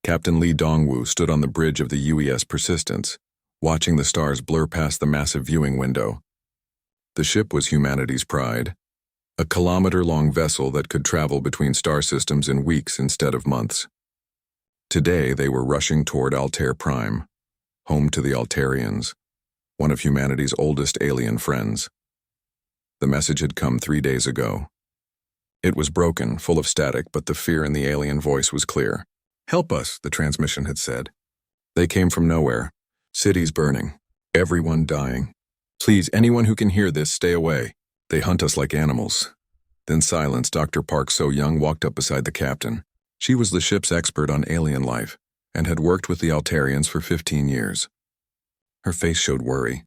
Captain Lee Dongwu stood on the bridge of the UES Persistence, watching the stars blur past the massive viewing window. The ship was humanity's pride, a kilometer-long vessel that could travel between star systems in weeks instead of months. Today they were rushing toward Altair Prime, home to the Altarians, one of humanity's oldest alien friends. The message had come 3 days ago. It was broken, full of static, but the fear in the alien voice was clear. "Help us," the transmission had said. They came from nowhere. Cities burning. Everyone dying. "Please, anyone who can hear this, stay away. They hunt us like animals." Then silence. Dr. Park So-young walked up beside the captain. She was the ship's expert on alien life and had worked with the Altarians for 15 years. Her face showed worry.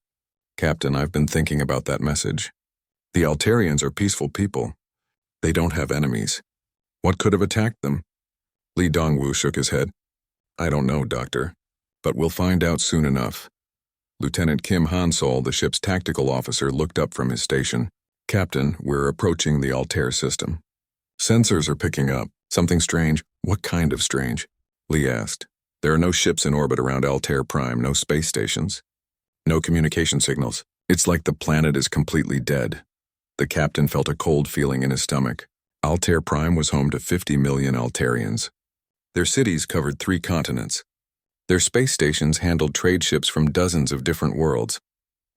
"Captain, I've been thinking about that message. The Altarians are peaceful people. They don't have enemies. What could have attacked them?" Lee Dongwu shook his head. "I don't know, Doctor, but we'll find out soon enough." Lieutenant Kim Han-sol, the ship's tactical officer, looked up from his station. "Captain, we're approaching the Altair system. Sensors are picking up. Something strange." "What kind of strange?" Lee asked. "There are no ships in orbit around Altair Prime, no space stations, no communication signals. It's like the planet is completely dead." The captain felt a cold feeling in his stomach. Altair Prime was home to 50 million Altarians. Their cities covered 3 continents. Their space stations handled trade ships from dozens of different worlds.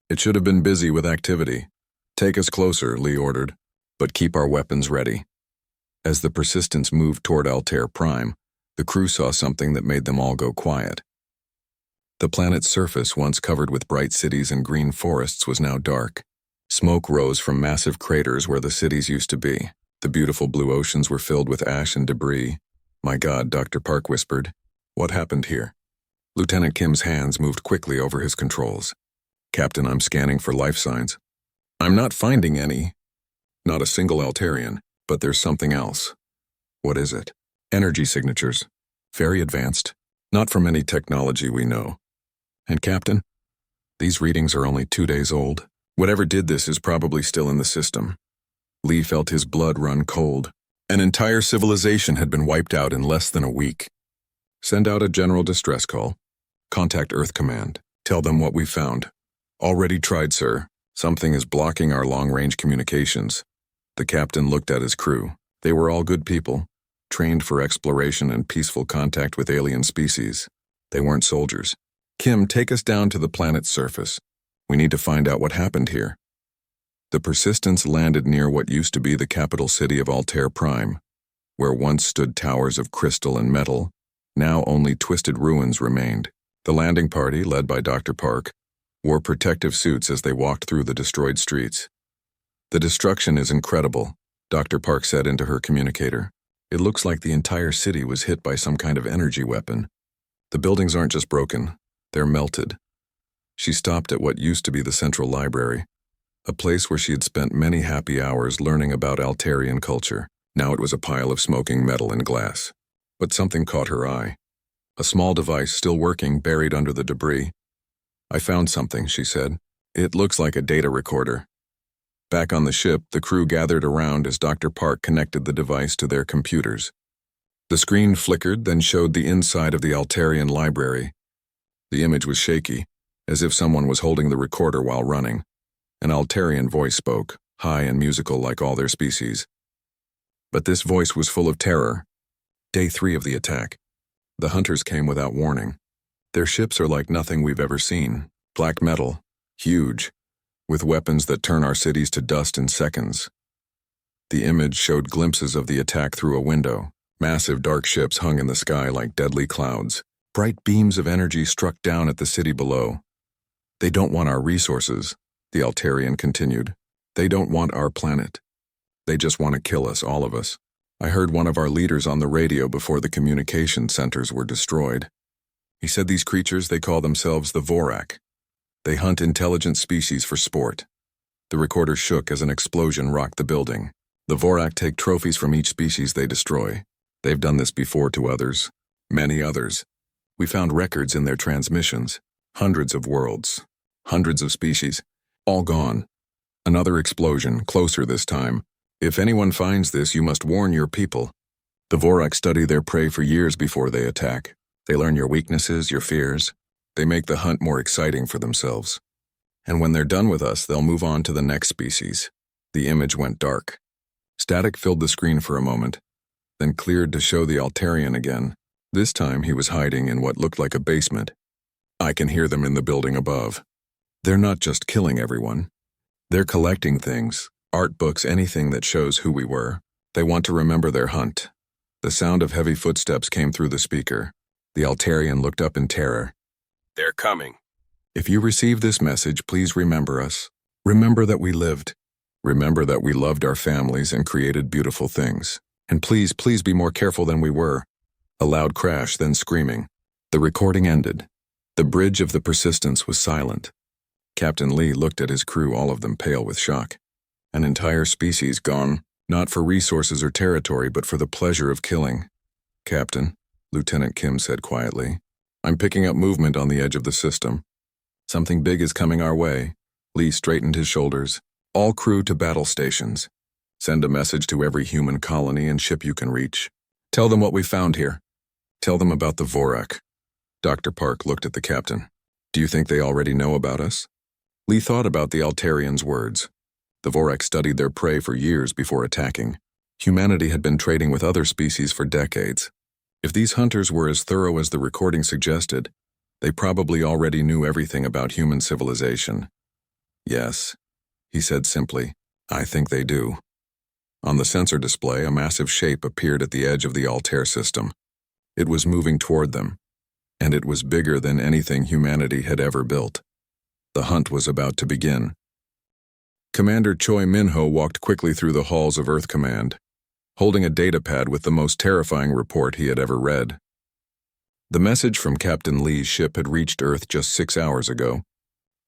It should have been busy with activity. "Take us closer," Lee ordered, "but keep our weapons ready." As the Persistence moved toward Altair Prime, the crew saw something that made them all go quiet. The planet's surface, once covered with bright cities and green forests, was now dark. Smoke rose from massive craters where the cities used to be. The beautiful blue oceans were filled with ash and debris. "My God," Dr. Park whispered. "What happened here?" Lieutenant Kim's hands moved quickly over his controls. "Captain, I'm scanning for life signs. I'm not finding any. Not a single Altarian, but there's something else." "What is it?" "Energy signatures. Very advanced. Not from any technology we know. And Captain, these readings are only 2 days old. Whatever did this is probably still in the system." Lee felt his blood run cold. An entire civilization had been wiped out in less than a week. "Send out a general distress call. Contact Earth Command. Tell them what we found." "Already tried, sir. Something is blocking our long-range communications." The captain looked at his crew. They were all good people, trained for exploration and peaceful contact with alien species. They weren't soldiers. "Kim, take us down to the planet's surface. We need to find out what happened here." The Persistence landed near what used to be the capital city of Altair Prime, where once stood towers of crystal and metal. Now only twisted ruins remained. The landing party, led by Dr. Park, wore protective suits as they walked through the destroyed streets. "The destruction is incredible," Dr. Park said into her communicator. "It looks like the entire city was hit by some kind of energy weapon. The buildings aren't just broken, they're melted." She stopped at what used to be the central library, a place where she had spent many happy hours learning about Altarian culture. Now it was a pile of smoking metal and glass. But something caught her eye. A small device still working buried under the debris. "I found something," she said. "It looks like a data recorder." Back on the ship, the crew gathered around as Dr. Park connected the device to their computers. The screen flickered, then showed the inside of the Altarian library. The image was shaky, as if someone was holding the recorder while running. An Altarian voice spoke, high and musical like all their species. But this voice was full of terror. "Day 3 of the attack. The hunters came without warning. Their ships are like nothing we've ever seen. Black metal, huge, with weapons that turn our cities to dust in seconds." The image showed glimpses of the attack through a window. Massive dark ships hung in the sky like deadly clouds. Bright beams of energy struck down at the city below. "They don't want our resources," the Altarian continued. "They don't want our planet. They just want to kill us, all of us. I heard one of our leaders on the radio before the communication centers were destroyed. He said these creatures, they call themselves the Vorak. They hunt intelligent species for sport." The recorder shook as an explosion rocked the building. "The Vorak take trophies from each species they destroy. They've done this before to others. Many others. We found records in their transmissions. Hundreds of worlds. Hundreds of species. All gone." Another explosion, closer this time. "If anyone finds this, you must warn your people. The Vorak study their prey for years before they attack. They learn your weaknesses, your fears. They make the hunt more exciting for themselves. And when they're done with us, they'll move on to the next species. The image went dark. Static filled the screen for a moment, then cleared to show the Altarian again. This time he was hiding in what looked like a basement. I can hear them in the building above. They're not just killing everyone. They're collecting things, art books, anything that shows who we were. They want to remember their hunt. The sound of heavy footsteps came through the speaker. The Altarian looked up in terror. They're coming. If you receive this message, please remember us. Remember that we lived. Remember that we loved our families and created beautiful things. And please be more careful than we were. A loud crash, then screaming. The recording ended. The bridge of the Persistence was silent. Captain Lee looked at his crew, all of them pale with shock. An entire species gone, not for resources or territory, but for the pleasure of killing. Captain, Lieutenant Kim said quietly, I'm picking up movement on the edge of the system. Something big is coming our way. Lee straightened his shoulders. All crew to battle stations. Send a message to every human colony and ship you can reach. Tell them what we found here. Tell them about the Vorak. Dr. Park looked at the captain. Do you think they already know about us? Lee thought about the Altarian's words. The Vorak studied their prey for years before attacking. Humanity had been trading with other species for decades. If these hunters were as thorough as the recording suggested, they probably already knew everything about human civilization. Yes, he said simply, I think they do. On the sensor display, a massive shape appeared at the edge of the Altair system. It was moving toward them, and it was bigger than anything humanity had ever built. The hunt was about to begin. Commander Choi Minho walked quickly through the halls of Earth Command, holding a datapad with the most terrifying report he had ever read. The message from Captain Lee's ship had reached Earth just 6 hours ago,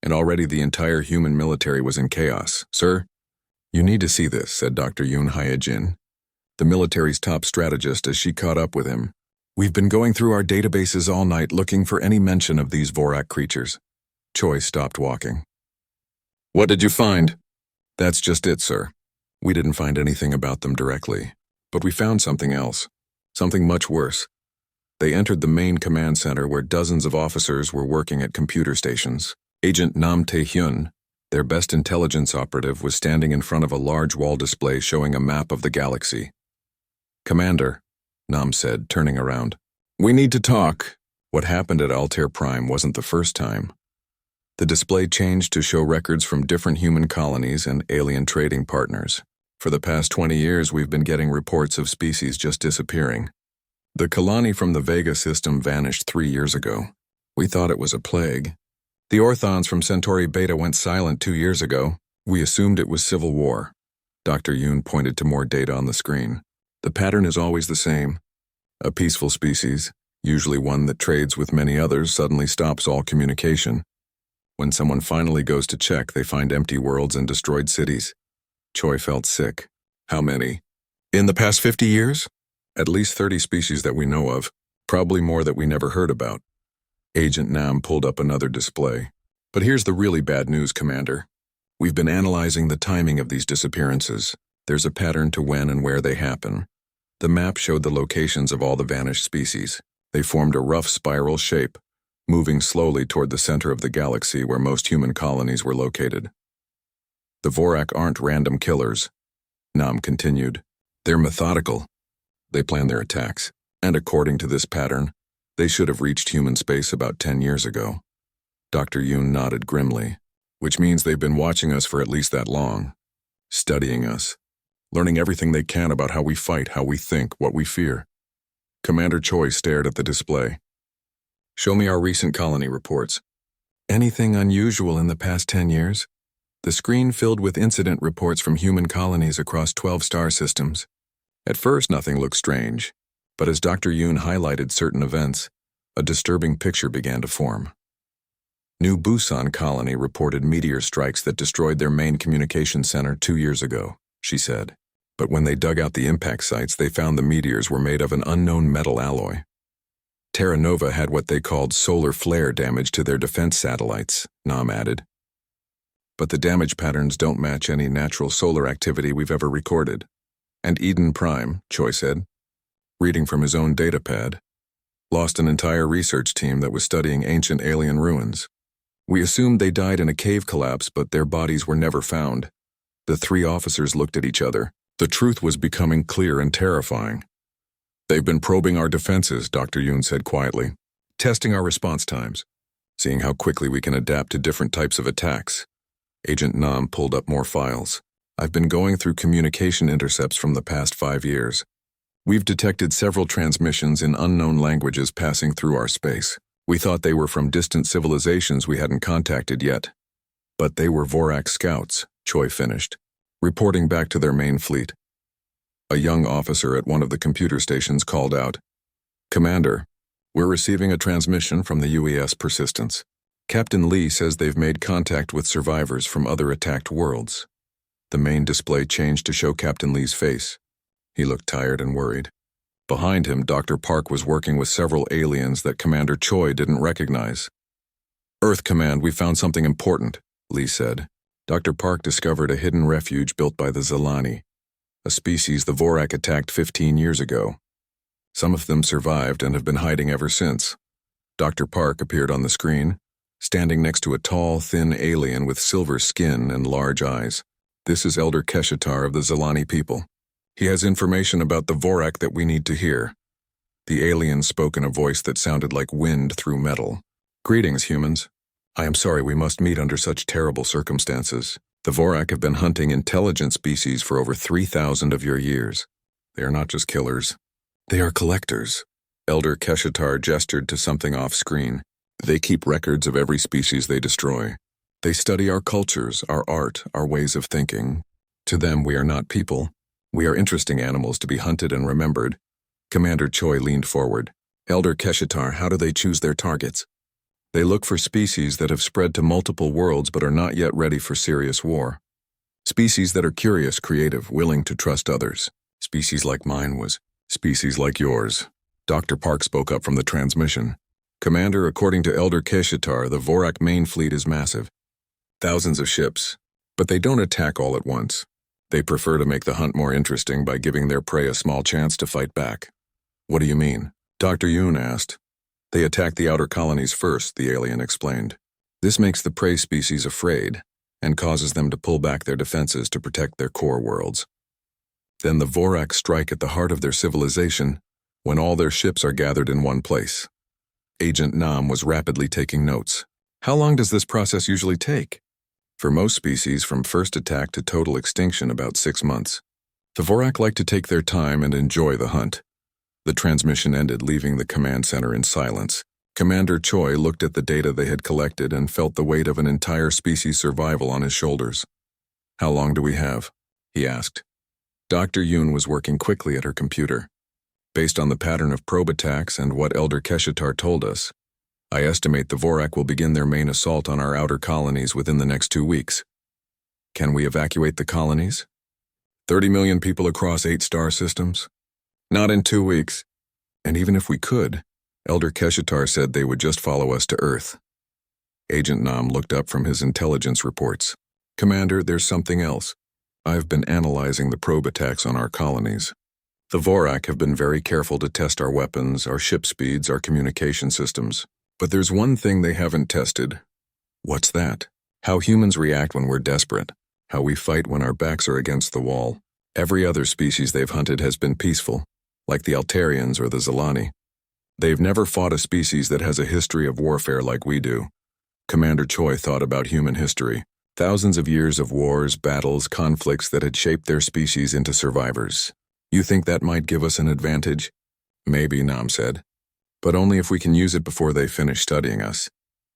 and already the entire human military was in chaos. Sir, you need to see this, said Dr. Yoon Hyejin, the military's top strategist, as she caught up with him. We've been going through our databases all night looking for any mention of these Vorak creatures. Choi stopped walking. What did you find? That's just it, sir. We didn't find anything about them directly, but we found something else, something much worse. They entered the main command center where dozens of officers were working at computer stations. Agent Nam Tae-hyun, their best intelligence operative, was standing in front of a large wall display showing a map of the galaxy. Commander, Nam said, turning around. We need to talk. What happened at Altair Prime wasn't the first time. The display changed to show records from different human colonies and alien trading partners. For the past 20 years, we've been getting reports of species just disappearing. The colony from the Vega system vanished 3 years ago. We thought it was a plague. The Orthons from Centauri Beta went silent 2 years ago. We assumed it was civil war. Dr. Yoon pointed to more data on the screen. The pattern is always the same. A peaceful species, usually one that trades with many others, suddenly stops all communication. When someone finally goes to check, they find empty worlds and destroyed cities. Choi felt sick. How many? In the past 50 years? At least 30 species that we know of, probably more that we never heard about. Agent Nam pulled up another display. But here's the really bad news, Commander. We've been analyzing the timing of these disappearances. There's a pattern to when and where they happen. The map showed the locations of all the vanished species. They formed a rough spiral shape, moving slowly toward the center of the galaxy where most human colonies were located. The Vorak aren't random killers, Nam continued. They're methodical. They plan their attacks, and according to this pattern, they should have reached human space about 10 years ago. Dr. Yoon nodded grimly, which means they've been watching us for at least that long, studying us, learning everything they can about how we fight, how we think, what we fear. Commander Choi stared at the display. Show me our recent colony reports. Anything unusual in the past 10 years? The screen filled with incident reports from human colonies across 12 star systems. At first, nothing looked strange, but as Dr. Yoon highlighted certain events, a disturbing picture began to form. New Busan colony reported meteor strikes that destroyed their main communication center 2 years ago, she said. But when they dug out the impact sites, they found the meteors were made of an unknown metal alloy. Terra Nova had what they called solar flare damage to their defense satellites, Nam added. But the damage patterns don't match any natural solar activity we've ever recorded. And Eden Prime, Choi said, reading from his own datapad. Lost an entire research team that was studying ancient alien ruins. We assumed they died in a cave collapse, but their bodies were never found. The three officers looked at each other. The truth was becoming clear and terrifying. They've been probing our defenses, Dr. Yoon said quietly. Testing our response times. Seeing how quickly we can adapt to different types of attacks. Agent Nam pulled up more files. I've been going through communication intercepts from the past 5 years. We've detected several transmissions in unknown languages passing through our space. We thought they were from distant civilizations we hadn't contacted yet. But they were Vorak scouts, Choi finished, reporting back to their main fleet. A young officer at one of the computer stations called out, Commander, we're receiving a transmission from the UES Persistence. Captain Lee says they've made contact with survivors from other attacked worlds. The main display changed to show Captain Lee's face. He looked tired and worried. Behind him, Dr. Park was working with several aliens that Commander Choi didn't recognize. Earth Command, we found something important, Lee said. Dr. Park discovered a hidden refuge built by the Zilani, a species the Vorak attacked 15 years ago. Some of them survived and have been hiding ever since. Dr. Park appeared on the screen, standing next to a tall, thin alien with silver skin and large eyes. This is Elder Keshatar of the Zilani people. He has information about the Vorak that we need to hear. The alien spoke in a voice that sounded like wind through metal. Greetings, humans. I am sorry we must meet under such terrible circumstances. The Vorak have been hunting intelligent species for over 3,000 of your years. They are not just killers. They are collectors. Elder Keshatar gestured to something off-screen. They keep records of every species they destroy. They study our cultures, our art, our ways of thinking. To them, we are not people. We are interesting animals to be hunted and remembered. Commander Choi leaned forward. Elder Keshatar, how do they choose their targets? They look for species that have spread to multiple worlds but are not yet ready for serious war. Species that are curious, creative, willing to trust others. Species like mine was. Species like yours. Dr. Park spoke up from the transmission. Commander, according to Elder Keshatar, the Vorak main fleet is massive. Thousands of ships. But they don't attack all at once. They prefer to make the hunt more interesting by giving their prey a small chance to fight back. What do you mean? Dr. Yoon asked. They attack the outer colonies first, the alien explained. This makes the prey species afraid and causes them to pull back their defenses to protect their core worlds. Then the Vorak strike at the heart of their civilization when all their ships are gathered in one place. Agent Nam was rapidly taking notes. How long does this process usually take? For most species, from first attack to total extinction, about 6 months. The Vorak like to take their time and enjoy the hunt. The transmission ended, leaving the command center in silence. Commander Choi looked at the data they had collected and felt the weight of an entire species' survival on his shoulders. How long do we have? He asked. Dr. Yoon was working quickly at her computer. Based on the pattern of probe attacks and what Elder Keshatar told us, I estimate the Vorak will begin their main assault on our outer colonies within the next 2 weeks. Can we evacuate the colonies? 30 million people across 8 star systems? Not in 2 weeks. And even if we could, Elder Keshatar said they would just follow us to Earth. Agent Nam looked up from his intelligence reports. Commander, there's something else. I've been analyzing the probe attacks on our colonies. The Vorak have been very careful to test our weapons, our ship speeds, our communication systems. But there's one thing they haven't tested. What's that? How humans react when we're desperate. How we fight when our backs are against the wall. Every other species they've hunted has been peaceful, like the Altarians or the Zilani. They've never fought a species that has a history of warfare like we do. Commander Choi thought about human history. Thousands of years of wars, battles, conflicts that had shaped their species into survivors. You think that might give us an advantage? Maybe, Nam said. But only if we can use it before they finish studying us.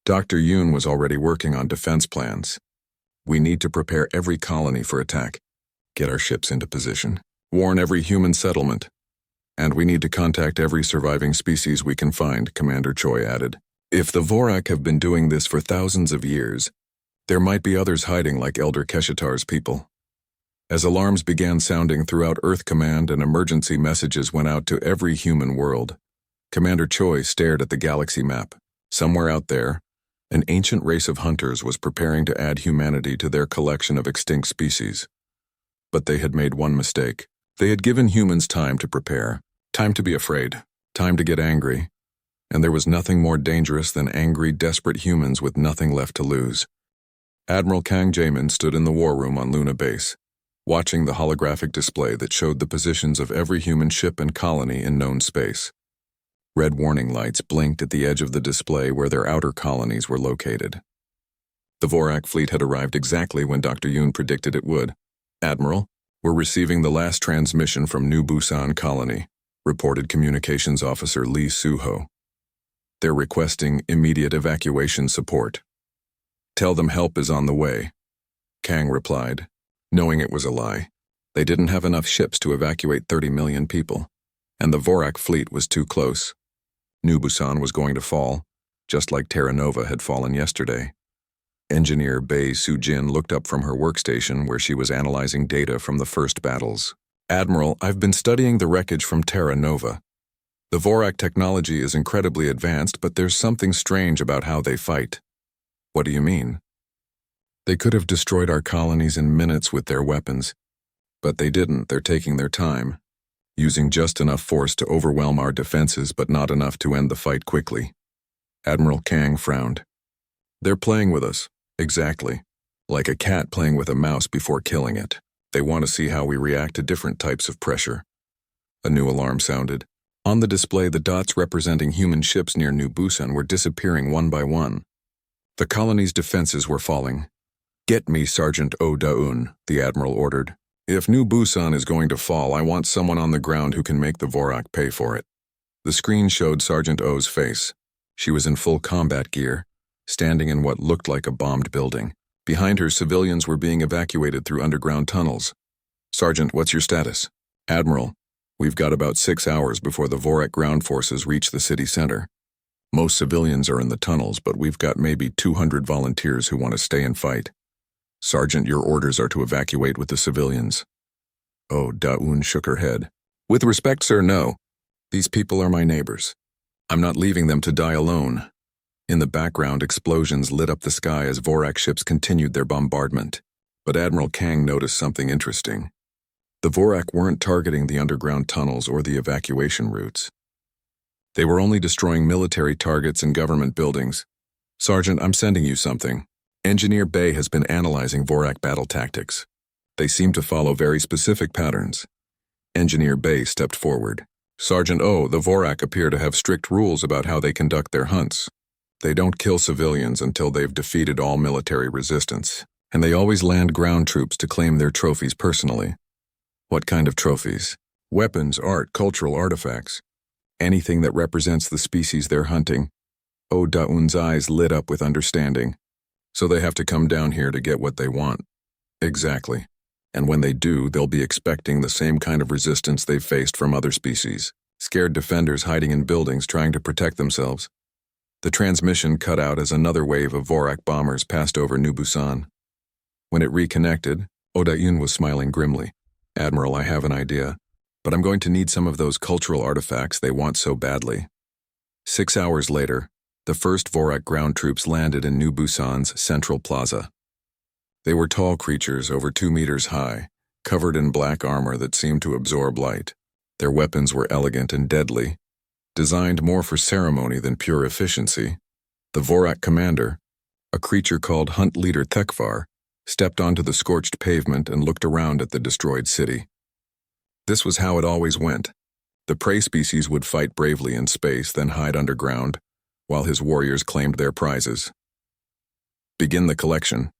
Dr. Yoon was already working on defense plans. We need to prepare every colony for attack. Get our ships into position. Warn every human settlement. And we need to contact every surviving species we can find, Commander Choi added. If the Vorak have been doing this for thousands of years, there might be others hiding like Elder Keshatar's people. As alarms began sounding throughout Earth Command and emergency messages went out to every human world, Commander Choi stared at the galaxy map. Somewhere out there, an ancient race of hunters was preparing to add humanity to their collection of extinct species. But they had made one mistake. They had given humans time to prepare, time to be afraid, time to get angry. and there was nothing more dangerous than angry, desperate humans with nothing left to lose. Admiral Kang Jamin stood in the war room on Luna Base, watching the holographic display that showed the positions of every human ship and colony in known space. Red warning lights blinked at the edge of the display where their outer colonies were located. The Vorak fleet had arrived exactly when Dr. Yoon predicted it would. "Admiral, we're receiving the last transmission from New Busan Colony," reported Communications Officer Lee Suho. "They're requesting immediate evacuation support." "Tell them help is on the way," Kang replied, knowing it was a lie. They didn't have enough ships to evacuate 30 million people, and the Vorak fleet was too close. New Busan was going to fall, just like Terra Nova had fallen yesterday. Engineer Bae Soo-jin looked up from her workstation where she was analyzing data from the first battles. "Admiral, I've been studying the wreckage from Terra Nova. The Vorak technology is incredibly advanced, but there's something strange about how they fight." "What do you mean?" "They could have destroyed our colonies in minutes with their weapons, but they didn't. They're taking their time, using just enough force to overwhelm our defenses but not enough to end the fight quickly." Admiral Kang frowned. "They're playing with us. Exactly. Like a cat playing with a mouse before killing it. They want to see how we react to different types of pressure." A new alarm sounded. On the display, the dots representing human ships near New Busan were disappearing one by one. The colony's defenses were falling. "Get me Sergeant Oh Da-un," the admiral ordered. "If New Busan is going to fall, I want someone on the ground who can make the Vorak pay for it." The screen showed Sergeant Oh's face. She was in full combat gear, standing in what looked like a bombed building. Behind her, civilians were being evacuated through underground tunnels. "Sergeant, what's your status?" "Admiral, we've got about 6 hours before the Vorak ground forces reach the city center. Most civilians are in the tunnels, but we've got maybe 200 volunteers who want to stay and fight." "Sergeant, your orders are to evacuate with the civilians." Oh, Da-un shook her head. "With respect, sir, no. These people are my neighbors. I'm not leaving them to die alone." In the background, explosions lit up the sky as Vorak ships continued their bombardment. But Admiral Kang noticed something interesting. The Vorak weren't targeting the underground tunnels or the evacuation routes. They were only destroying military targets and government buildings. "Sergeant, I'm sending you something. Engineer Bae has been analyzing Vorak battle tactics. They seem to follow very specific patterns." Engineer Bae stepped forward. "Sergeant Oh, the Vorak appear to have strict rules about how they conduct their hunts. They don't kill civilians until they've defeated all military resistance, and they always land ground troops to claim their trophies personally." "What kind of trophies?" "Weapons, art, cultural artifacts. Anything that represents the species they're hunting." Oh Da-un's eyes lit up with understanding. "So they have to come down here to get what they want." "Exactly. And when they do, they'll be expecting the same kind of resistance they've faced from other species. Scared defenders hiding in buildings trying to protect themselves." The transmission cut out as another wave of Vorak bombers passed over New Busan. When it reconnected, Oh Da-un was smiling grimly. "Admiral, I have an idea, but I'm going to need some of those cultural artifacts they want so badly." 6 hours later, the first Vorak ground troops landed in New Busan's Central Plaza. They were tall creatures over 2 meters high, covered in black armor that seemed to absorb light. Their weapons were elegant and deadly, designed more for ceremony than pure efficiency. The Vorak commander, a creature called Hunt Leader Thekvar, stepped onto the scorched pavement and looked around at the destroyed city. This was how it always went. The prey species would fight bravely in space, then hide underground, while his warriors claimed their prizes. "Begin the collection,"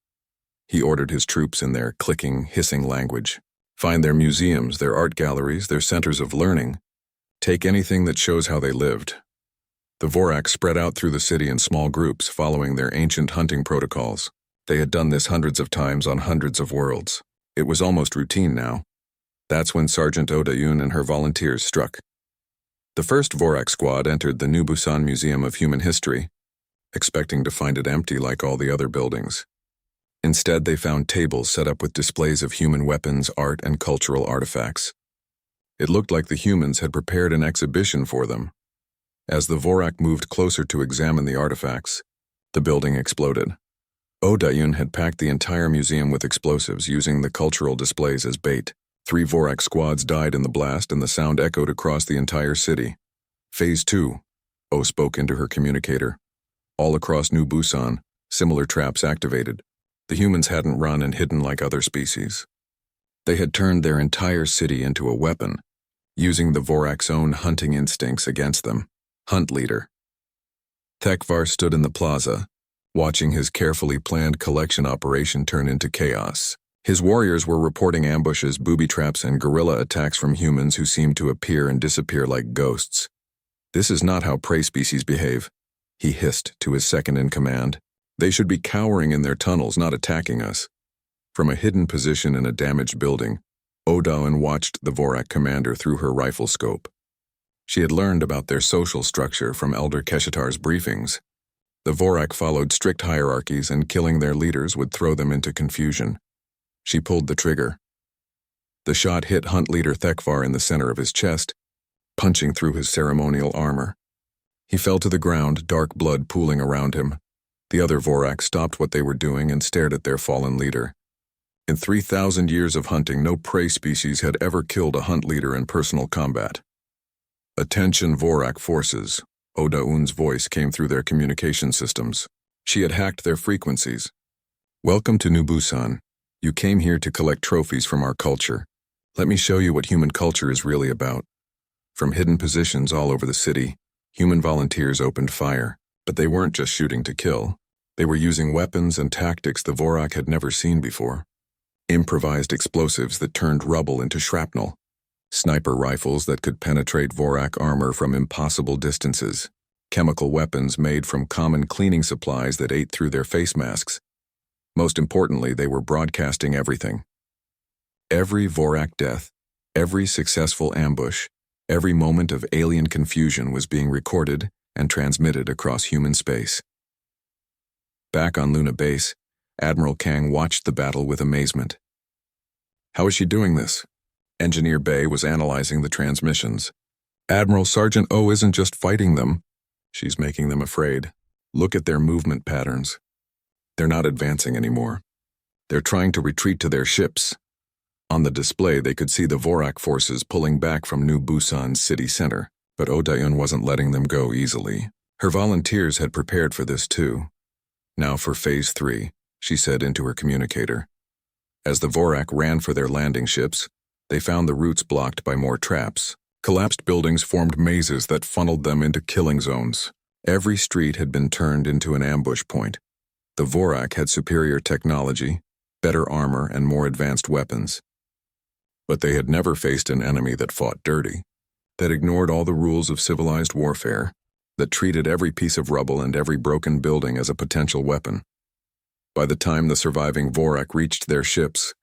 he ordered his troops in their clicking, hissing language. "Find their museums, their art galleries, their centers of learning. Take anything that shows how they lived." The Vorak spread out through the city in small groups, following their ancient hunting protocols. They had done this hundreds of times on hundreds of worlds. It was almost routine now. That's when Sergeant Oh Da-un and her volunteers struck. The first Vorak squad entered the New Busan Museum of Human History, expecting to find it empty like all the other buildings. Instead, they found tables set up with displays of human weapons, art, and cultural artifacts. It looked like the humans had prepared an exhibition for them. As the Vorak moved closer to examine the artifacts, the building exploded. Oh Da-un had packed the entire museum with explosives, using the cultural displays as bait. 3 Vorak squads died in the blast, and the sound echoed across the entire city. Phase 2. O spoke into her communicator. All across New Busan, similar traps activated. The humans hadn't run and hidden like other species. They had turned their entire city into a weapon, using the Vorak's own hunting instincts against them. Hunt leader. Thekvar stood in the plaza, watching his carefully planned collection operation turn into chaos. His warriors were reporting ambushes, booby traps, and guerrilla attacks from humans who seemed to appear and disappear like ghosts. This is not how prey species behave, he hissed to his second-in-command. They should be cowering in their tunnels, not attacking us. From a hidden position in a damaged building, Odaun watched the Vorak commander through her rifle scope. She had learned about their social structure from Elder Keshatar's briefings. The Vorak followed strict hierarchies, and killing their leaders would throw them into confusion. She pulled the trigger. The shot hit Hunt leader Thekvar in the center of his chest, punching through his ceremonial armor. He fell to the ground, dark blood pooling around him. The other Vorak stopped what they were doing and stared at their fallen leader. In 3,000 years of hunting, no prey species had ever killed a hunt leader in personal combat. Attention Vorak forces. Odaun's voice came through their communication systems. She had hacked their frequencies. Welcome to New Busan. You came here to collect trophies from our culture. Let me show you what human culture is really about. From hidden positions all over the city, human volunteers opened fire. But they weren't just shooting to kill. They were using weapons and tactics the Vorak had never seen before. Improvised explosives that turned rubble into shrapnel. Sniper rifles that could penetrate Vorak armor from impossible distances. Chemical weapons made from common cleaning supplies that ate through their face masks. Most importantly, they were broadcasting everything. Every Vorak death, every successful ambush, every moment of alien confusion was being recorded and transmitted across human space. Back on Luna Base, Admiral Kang watched the battle with amazement. How is she doing this? Engineer Bay was analyzing the transmissions. Admiral Sergeant O isn't just fighting them. She's making them afraid. Look at their movement patterns. They're not advancing anymore. They're trying to retreat to their ships. On the display, they could see the Vorak forces pulling back from New Busan's city center. But Odaun wasn't letting them go easily. Her volunteers had prepared for this too. Now for Phase 3, she said into her communicator. As the Vorak ran for their landing ships, they found the routes blocked by more traps. Collapsed buildings formed mazes that funneled them into killing zones. Every street had been turned into an ambush point. The Vorak had superior technology, better armor, and more advanced weapons. But they had never faced an enemy that fought dirty, that ignored all the rules of civilized warfare, that treated every piece of rubble and every broken building as a potential weapon. By the time the surviving Vorak reached their ships,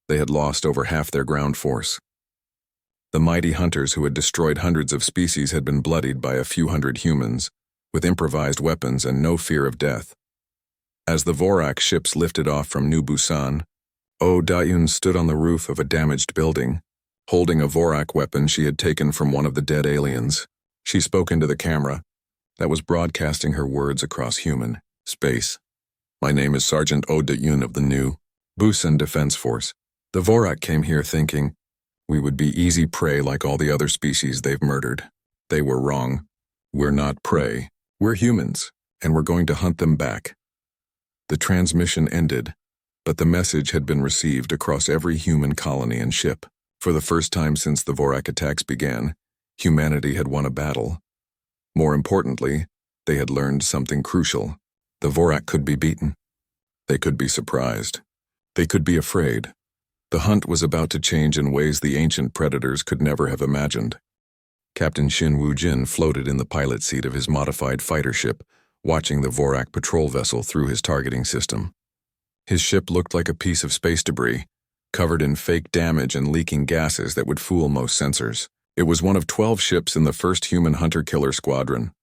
they had lost over half their ground force. The mighty hunters who had destroyed hundreds of species had been bloodied by a few hundred humans, with improvised weapons and no fear of death. As the Vorak ships lifted off from New Busan, Odaun stood on the roof of a damaged building, holding a Vorak weapon she had taken from one of the dead aliens. She spoke into the camera that was broadcasting her words across human space. My name is Sergeant Odaun of the New Busan Defense Force. The Vorak came here thinking we would be easy prey like all the other species they've murdered. They were wrong. We're not prey. We're humans, and we're going to hunt them back. The transmission ended, but the message had been received across every human colony and ship. For the first time since the Vorak attacks began, humanity had won a battle. More importantly, they had learned something crucial. The Vorak could be beaten. They could be surprised. They could be afraid. The hunt was about to change in ways the ancient predators could never have imagined. Captain Shin Woo-jin floated in the pilot seat of his modified fighter ship, watching the Vorak patrol vessel through his targeting system. His ship looked like a piece of space debris, covered in fake damage and leaking gases that would fool most sensors. It was one of 12 ships in the first human hunter-killer squadron.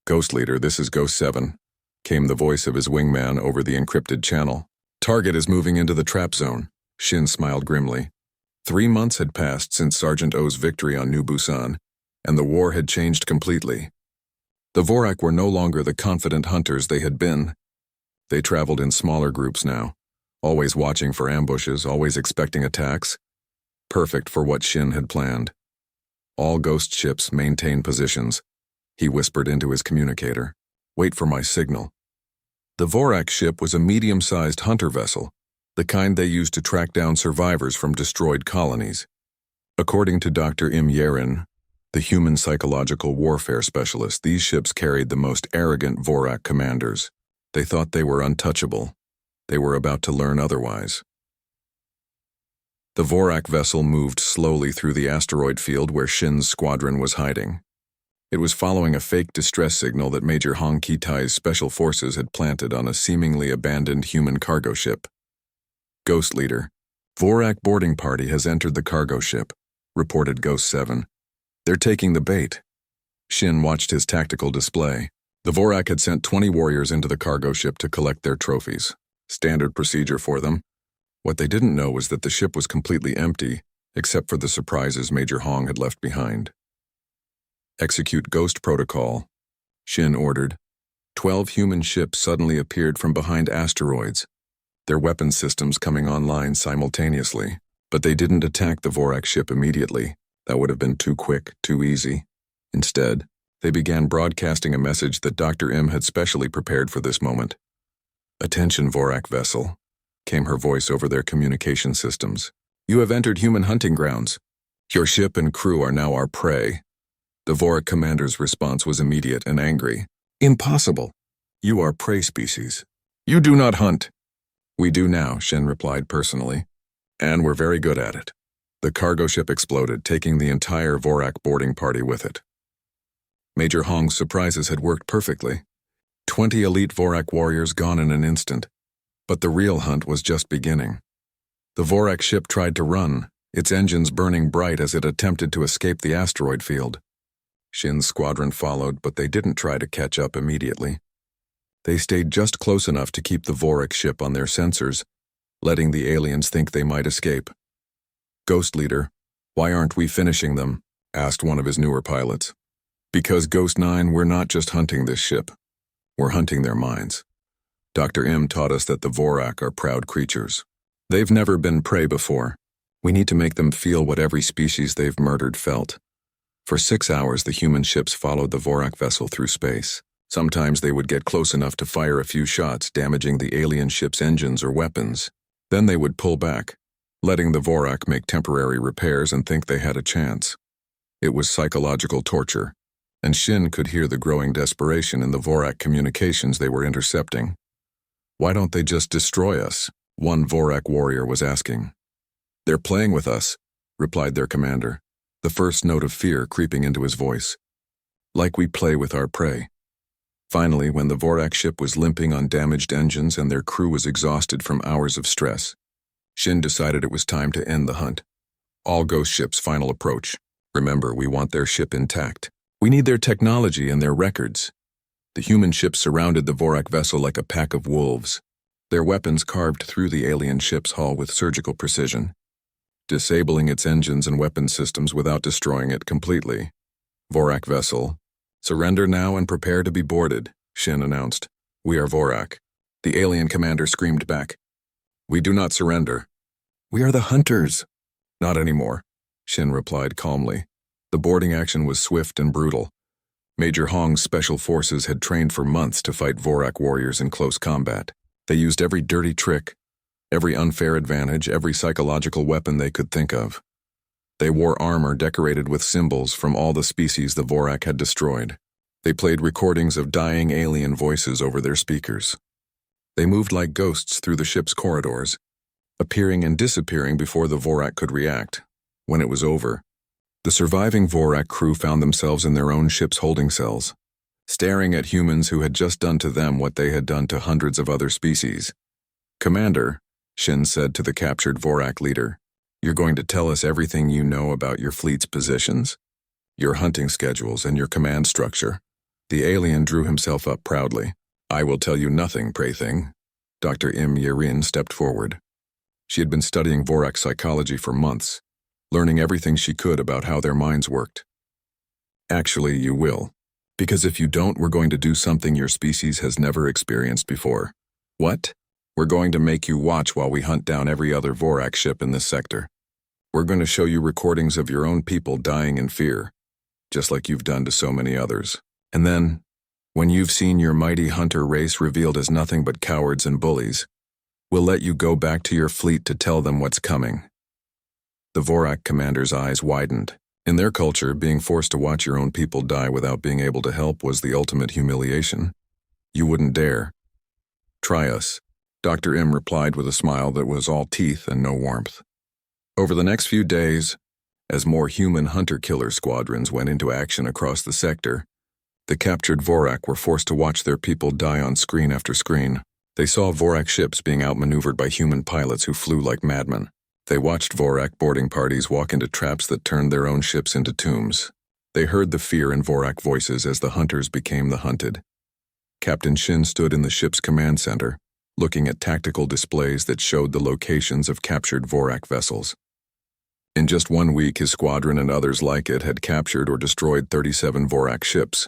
Ghost Leader, this is Ghost 7, came the voice of his wingman over the encrypted channel. Target is moving into the trap zone. Shin smiled grimly. 3 months had passed since Sergeant O's victory on New Busan, and the war had changed completely. The Vorak were no longer the confident hunters they had been. They traveled in smaller groups now, always watching for ambushes, always expecting attacks. Perfect for what Shin had planned. All ghost ships maintained positions, He whispered into his communicator. Wait for my signal. The Vorak ship was a medium-sized hunter vessel, the kind they used to track down survivors from destroyed colonies. According to Dr. Im Yerin, the human psychological warfare specialist, these ships carried the most arrogant Vorak commanders. They thought they were untouchable. They were about to learn otherwise. The Vorak vessel moved slowly through the asteroid field where Shin's squadron was hiding. It was following a fake distress signal that Major Hong Ki-tai's special forces had planted on a seemingly abandoned human cargo ship. Ghost Leader, Vorak boarding party has entered the cargo ship, reported Ghost 7. They're taking the bait. Shin watched his tactical display. The Vorak had sent 20 warriors into the cargo ship to collect their trophies. Standard procedure for them. What they didn't know was that the ship was completely empty, except for the surprises Major Hong had left behind. Execute Ghost Protocol, Shin ordered. 12 human ships suddenly appeared from behind asteroids, their weapon systems coming online simultaneously. But they didn't attack the Vorak ship immediately. That would have been too quick, too easy. Instead, they began broadcasting a message that Dr. Im had specially prepared for this moment. Attention, Vorak vessel, came her voice over their communication systems. You have entered human hunting grounds. Your ship and crew are now our prey. The Vorak commander's response was immediate and angry. Impossible. You are prey species. You do not hunt. We do now, Shin replied personally. And we're very good at it. The cargo ship exploded, taking the entire Vorak boarding party with it. Major Hong's surprises had worked perfectly. 20 elite Vorak warriors gone in an instant. But the real hunt was just beginning. The Vorak ship tried to run, its engines burning bright as it attempted to escape the asteroid field. Shin's squadron followed, but they didn't try to catch up immediately. They stayed just close enough to keep the Vorak ship on their sensors, letting the aliens think they might escape. Ghost Leader, why aren't we finishing them? Asked one of his newer pilots. Because Ghost 9, we're not just hunting this ship. We're hunting their minds. Dr. Im taught us that the Vorak are proud creatures. They've never been prey before. We need to make them feel what every species they've murdered felt. For 6 hours, the human ships followed the Vorak vessel through space. Sometimes they would get close enough to fire a few shots, damaging the alien ship's engines or weapons. Then they would pull back, letting the Vorak make temporary repairs and think they had a chance. It was psychological torture, and Shin could hear the growing desperation in the Vorak communications they were intercepting. Why don't they just destroy us? One Vorak warrior was asking. They're playing with us, replied their commander, the first note of fear creeping into his voice. Like we play with our prey. Finally, when the Vorak ship was limping on damaged engines and their crew was exhausted from hours of stress, Shin decided it was time to end the hunt. All ghost ships' final approach. Remember, we want their ship intact. We need their technology and their records. The human ships surrounded the Vorak vessel like a pack of wolves, their weapons carved through the alien ship's hull with surgical precision, disabling its engines and weapon systems without destroying it completely. Vorak vessel, surrender now and prepare to be boarded, Shin announced. We are Vorak. The alien commander screamed back. We do not surrender. We are the hunters. Not anymore, Shin replied calmly. The boarding action was swift and brutal. Major Hong's special forces had trained for months to fight Vorak warriors in close combat. They used every dirty trick, every unfair advantage, every psychological weapon they could think of. They wore armor decorated with symbols from all the species the Vorak had destroyed. They played recordings of dying alien voices over their speakers. They moved like ghosts through the ship's corridors, appearing and disappearing before the Vorak could react. When it was over, the surviving Vorak crew found themselves in their own ship's holding cells, staring at humans who had just done to them what they had done to hundreds of other species. Commander, Shin said to the captured Vorak leader, you're going to tell us everything you know about your fleet's positions, your hunting schedules, and your command structure. The alien drew himself up proudly. I will tell you nothing, pray thing. Dr. Im Yerin stepped forward. She had been studying Vorak psychology for months, learning everything she could about how their minds worked. Actually, you will. Because if you don't, we're going to do something your species has never experienced before. What? We're going to make you watch while we hunt down every other Vorak ship in this sector. We're going to show you recordings of your own people dying in fear, just like you've done to so many others. And then, when you've seen your mighty hunter race revealed as nothing but cowards and bullies, we'll let you go back to your fleet to tell them what's coming." The Vorak commander's eyes widened. In their culture, being forced to watch your own people die without being able to help was the ultimate humiliation. "You wouldn't dare." "Try us," Dr. Im replied with a smile that was all teeth and no warmth. Over the next few days, as more human hunter-killer squadrons went into action across the sector, the captured Vorak were forced to watch their people die on screen after screen. They saw Vorak ships being outmaneuvered by human pilots who flew like madmen. They watched Vorak boarding parties walk into traps that turned their own ships into tombs. They heard the fear in Vorak voices as the hunters became the hunted. Captain Shin stood in the ship's command center, looking at tactical displays that showed the locations of captured Vorak vessels. In just 1 week, his squadron and others like it had captured or destroyed 37 Vorak ships.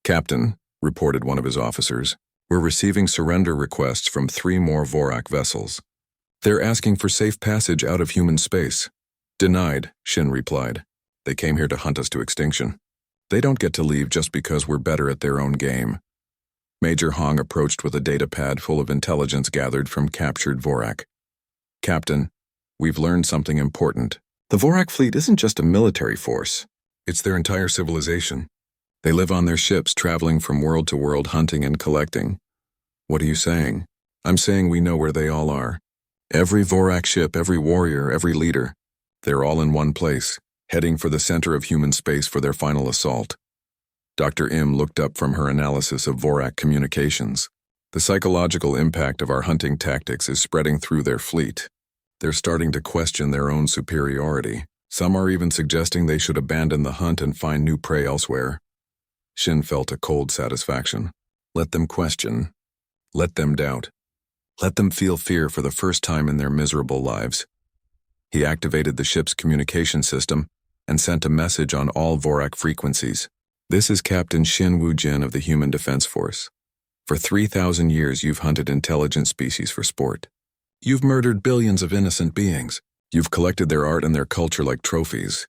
"Captain," reported one of his officers, "we're receiving surrender requests from 3 more Vorak vessels. They're asking for safe passage out of human space." "Denied," Shin replied. "They came here to hunt us to extinction. They don't get to leave just because we're better at their own game." Major Hong approached with a data pad full of intelligence gathered from captured Vorak. "Captain, we've learned something important. The Vorak fleet isn't just a military force. It's their entire civilization. They live on their ships, traveling from world to world, hunting and collecting." "What are you saying?" "I'm saying we know where they all are. Every Vorak ship, every warrior, every leader. They're all in one place, heading for the center of human space for their final assault." Dr. Im looked up from her analysis of Vorak communications. "The psychological impact of our hunting tactics is spreading through their fleet. They're starting to question their own superiority. Some are even suggesting they should abandon the hunt and find new prey elsewhere." Shin felt a cold satisfaction. Let them question. Let them doubt. Let them feel fear for the first time in their miserable lives. He activated the ship's communication system and sent a message on all Vorak frequencies. "This is Captain Shin Woo-jin of the Human Defense Force. For 3,000 years you've hunted intelligent species for sport. You've murdered billions of innocent beings. You've collected their art and their culture like trophies."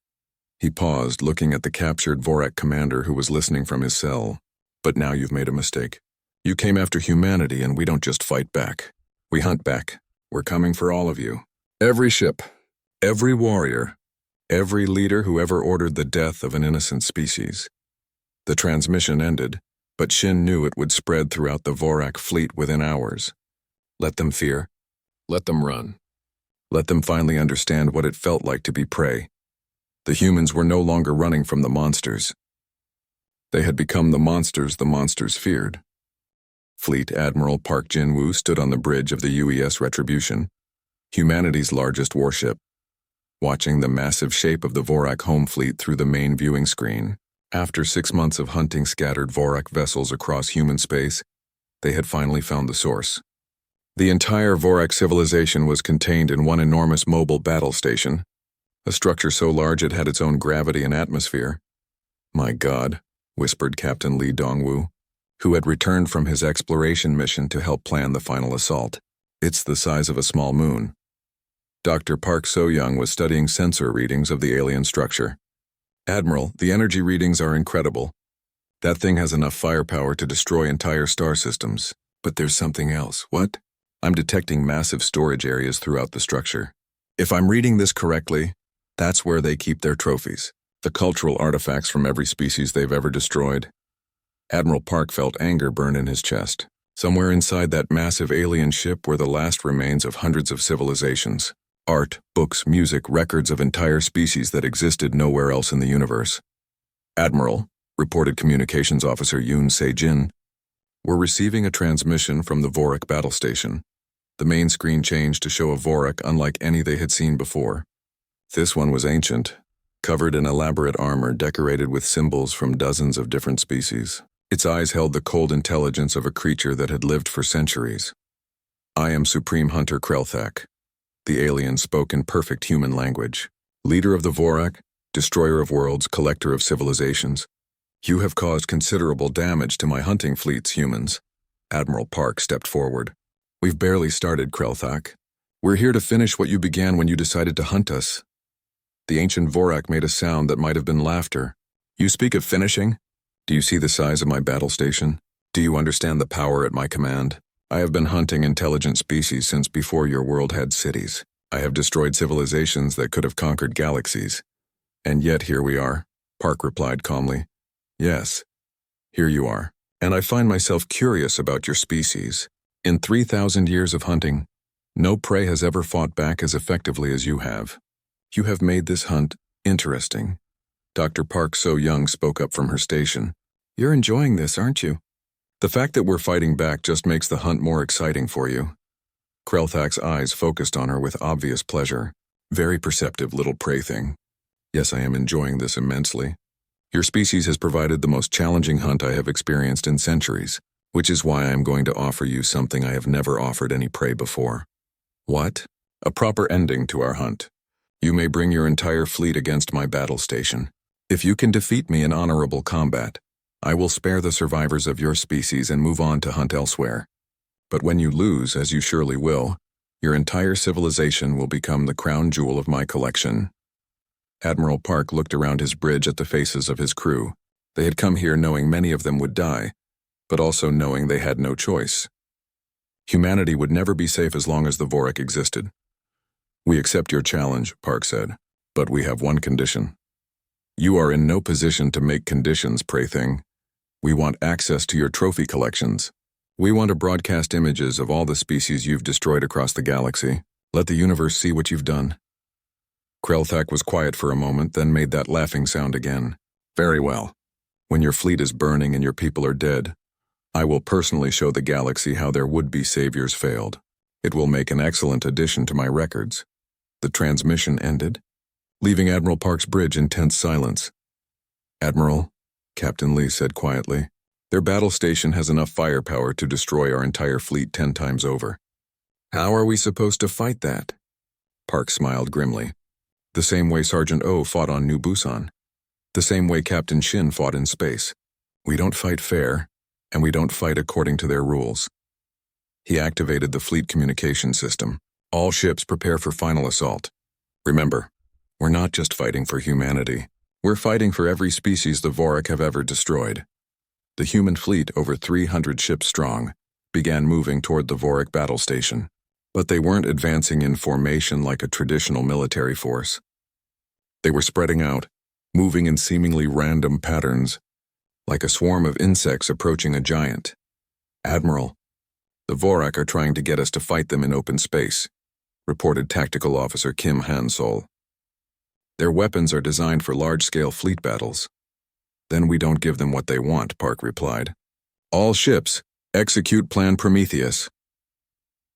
He paused, looking at the captured Vorak commander who was listening from his cell. "But now you've made a mistake. You came after humanity and we don't just fight back. We hunt back. We're coming for all of you. Every ship, every warrior, every leader who ever ordered the death of an innocent species." The transmission ended, but Shin knew it would spread throughout the Vorak fleet within hours. Let them fear. Let them run. Let them finally understand what it felt like to be prey. The humans were no longer running from the monsters. They had become the monsters feared. Fleet Admiral Park Jin-woo stood on the bridge of the UES Retribution, humanity's largest warship, watching the massive shape of the Vorak home fleet through the main viewing screen. After 6 months of hunting scattered Vorak vessels across human space, they had finally found the source. The entire Vorak civilization was contained in one enormous mobile battle station, a structure so large it had its own gravity and atmosphere. "My God," whispered Captain Lee Dongwoo, who had returned from his exploration mission to help plan the final assault. "It's the size of a small moon." Dr. Park So-young was studying sensor readings of the alien structure. "Admiral, the energy readings are incredible. That thing has enough firepower to destroy entire star systems. But there's something else." "What?" "I'm detecting massive storage areas throughout the structure. If I'm reading this correctly, that's where they keep their trophies, the cultural artifacts from every species they've ever destroyed." Admiral Park felt anger burn in his chest. Somewhere inside that massive alien ship were the last remains of hundreds of civilizations. Art, books, music, records of entire species that existed nowhere else in the universe. "Admiral," reported Communications Officer Yoon Se-jin, "we're receiving a transmission from the Vorak battle station." The main screen changed to show a Vorak unlike any they had seen before. This one was ancient, covered in elaborate armor decorated with symbols from dozens of different species. Its eyes held the cold intelligence of a creature that had lived for centuries. "I am Supreme Hunter Krelthak." The alien spoke in perfect human language. "Leader of the Vorak, destroyer of worlds, collector of civilizations. You have caused considerable damage to my hunting fleets, humans." Admiral Park stepped forward. "We've barely started, Krelthak. We're here to finish what you began when you decided to hunt us." The ancient Vorak made a sound that might have been laughter. "You speak of finishing? Do you see the size of my battle station? Do you understand the power at my command? I have been hunting intelligent species since before your world had cities. I have destroyed civilizations that could have conquered galaxies. And yet here we are, Park replied calmly. Yes, here you are. And I find myself curious about your species. In 3,000 years of hunting, no prey has ever fought back as effectively as you have. You have made this hunt interesting. Dr. Park So Young spoke up from her station. You're enjoying this, aren't you? The fact that we're fighting back just makes the hunt more exciting for you. Krelthak's eyes focused on her with obvious pleasure. Very perceptive little prey thing. Yes, I am enjoying this immensely. Your species has provided the most challenging hunt I have experienced in centuries, which is why I am going to offer you something I have never offered any prey before. What? A proper ending to our hunt. You may bring your entire fleet against my battle station. If you can defeat me in honorable combat, I will spare the survivors of your species and move on to hunt elsewhere. But when you lose, as you surely will, your entire civilization will become the crown jewel of my collection. Admiral Park looked around his bridge at the faces of his crew. They had come here knowing many of them would die, but also knowing they had no choice. Humanity would never be safe as long as the Vorak existed. We accept your challenge, Park said, but we have one condition. You are in no position to make conditions, prey thing. We want access to your trophy collections. We want to broadcast images of all the species you've destroyed across the galaxy. Let the universe see what you've done. Krelthak was quiet for a moment, then made that laughing sound again. Very well. When your fleet is burning and your people are dead, I will personally show the galaxy how their would-be saviors failed. It will make an excellent addition to my records. The transmission ended, leaving Admiral Park's bridge in tense silence. Admiral, Captain Lee said quietly, their battle station has enough firepower to destroy our entire fleet 10 times over. How are we supposed to fight that? Park smiled grimly. The same way Sergeant O fought on New Busan. The same way Captain Shin fought in space. We don't fight fair, and we don't fight according to their rules. He activated the fleet communication system. All ships prepare for final assault. Remember, we're not just fighting for humanity. We're fighting for every species the Vorak have ever destroyed. The human fleet, over 300 ships strong, began moving toward the Vorak battle station. But they weren't advancing in formation like a traditional military force. They were spreading out, moving in seemingly random patterns, like a swarm of insects approaching a giant. Admiral, the Vorak are trying to get us to fight them in open space, reported Tactical Officer Kim Han-sol. Their weapons are designed for large-scale fleet battles. Then we don't give them what they want, Park replied. All ships, execute Plan Prometheus.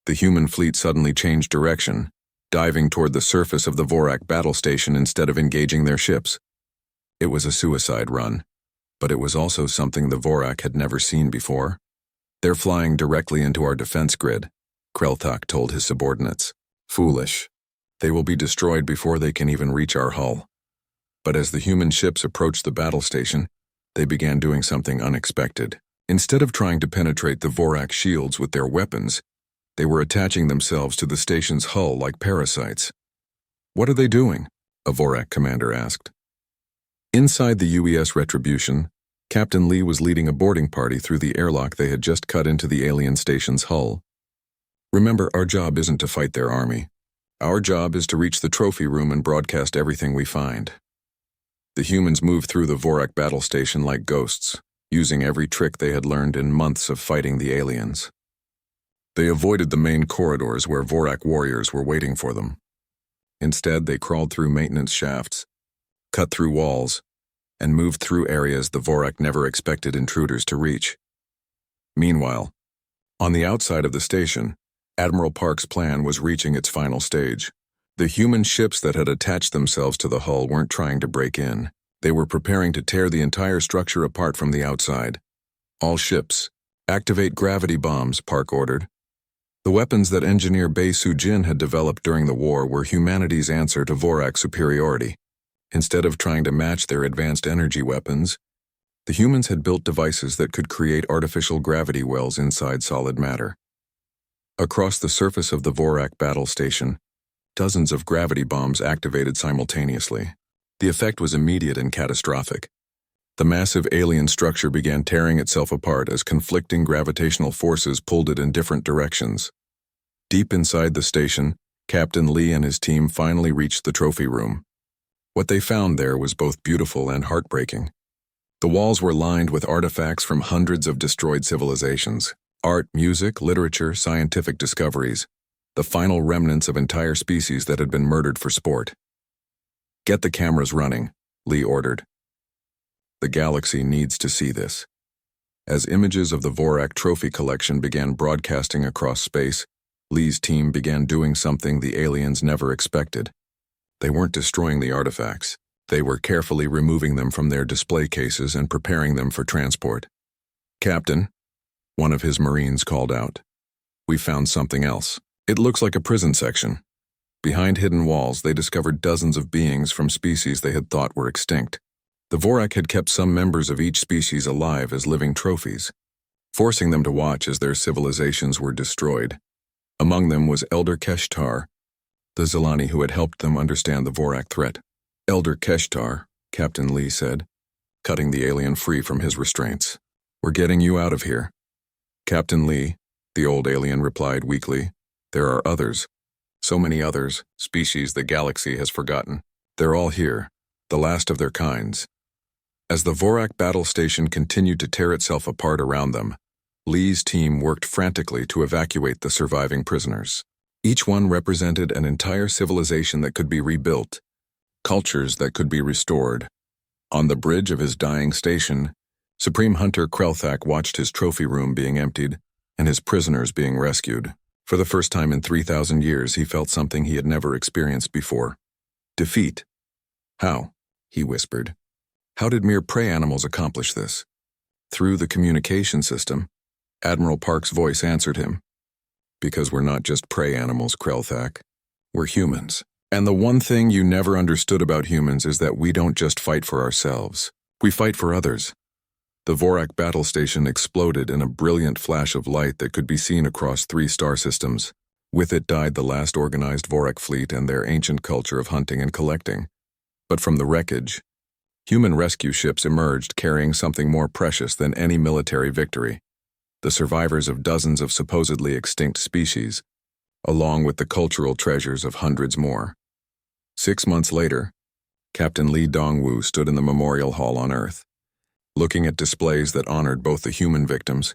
The human fleet suddenly changed direction, diving toward the surface of the Vorak battle station instead of engaging their ships. It was a suicide run, but it was also something the Vorak had never seen before. They're flying directly into our defense grid, Krelthak told his subordinates. Foolish. They will be destroyed before they can even reach our hull. But as the human ships approached the battle station, they began doing something unexpected. Instead of trying to penetrate the Vorak shields with their weapons, they were attaching themselves to the station's hull like parasites. What are they doing? A Vorak commander asked. Inside the UES Retribution, Captain Lee was leading a boarding party through the airlock they had just cut into the alien station's hull. Remember, our job isn't to fight their army. Our job is to reach the trophy room and broadcast everything we find. The humans moved through the Vorak battle station like ghosts, using every trick they had learned in months of fighting the aliens. They avoided the main corridors where Vorak warriors were waiting for them. Instead, they crawled through maintenance shafts, cut through walls, and moved through areas the Vorak never expected intruders to reach. Meanwhile, on the outside of the station, Admiral Park's plan was reaching its final stage. The human ships that had attached themselves to the hull weren't trying to break in. They were preparing to tear the entire structure apart from the outside. All ships, activate gravity bombs, Park ordered. The weapons that engineer Bae Soo-jin had developed during the war were humanity's answer to Vorak superiority. Instead of trying to match their advanced energy weapons, the humans had built devices that could create artificial gravity wells inside solid matter. Across the surface of the Vorak battle station, dozens of gravity bombs activated simultaneously. The effect was immediate and catastrophic. The massive alien structure began tearing itself apart as conflicting gravitational forces pulled it in different directions. Deep inside the station, Captain Lee and his team finally reached the trophy room. What they found there was both beautiful and heartbreaking. The walls were lined with artifacts from hundreds of destroyed civilizations. Art, music, literature, scientific discoveries. The final remnants of entire species that had been murdered for sport. "Get the cameras running," Lee ordered. "The galaxy needs to see this." As images of the Vorak trophy collection began broadcasting across space, Lee's team began doing something the aliens never expected. They weren't destroying the artifacts. They were carefully removing them from their display cases and preparing them for transport. "Captain," one of his Marines called out, "we found something else. It looks like a prison section." Behind hidden walls, they discovered dozens of beings from species they had thought were extinct. The Vorak had kept some members of each species alive as living trophies, forcing them to watch as their civilizations were destroyed. Among them was Elder Keshtar, the Zilani who had helped them understand the Vorak threat. "Elder Keshtar," Captain Lee said, cutting the alien free from his restraints. "We're getting you out of here." "Captain Lee," the old alien replied weakly, "there are others. So many others, species the galaxy has forgotten. They're all here, the last of their kinds." As the Vorak battle station continued to tear itself apart around them, Lee's team worked frantically to evacuate the surviving prisoners. Each one represented an entire civilization that could be rebuilt, cultures that could be restored. On the bridge of his dying station, Supreme Hunter Krelthak watched his trophy room being emptied and his prisoners being rescued. For the first time in 3,000 years, he felt something he had never experienced before. Defeat. "How?" he whispered. "How did mere prey animals accomplish this?" "Through the communication system," Admiral Park's voice answered him. "Because we're not just prey animals, Krelthak. We're humans. And the one thing you never understood about humans is that we don't just fight for ourselves. We fight for others." The Vorak battle station exploded in a brilliant flash of light that could be seen across 3 star systems. With it died the last organized Vorak fleet and their ancient culture of hunting and collecting. But from the wreckage, human rescue ships emerged carrying something more precious than any military victory: the survivors of dozens of supposedly extinct species, along with the cultural treasures of hundreds more. 6 months later, Captain Lee Dongwu stood in the memorial hall on Earth, looking at displays that honored both the human victims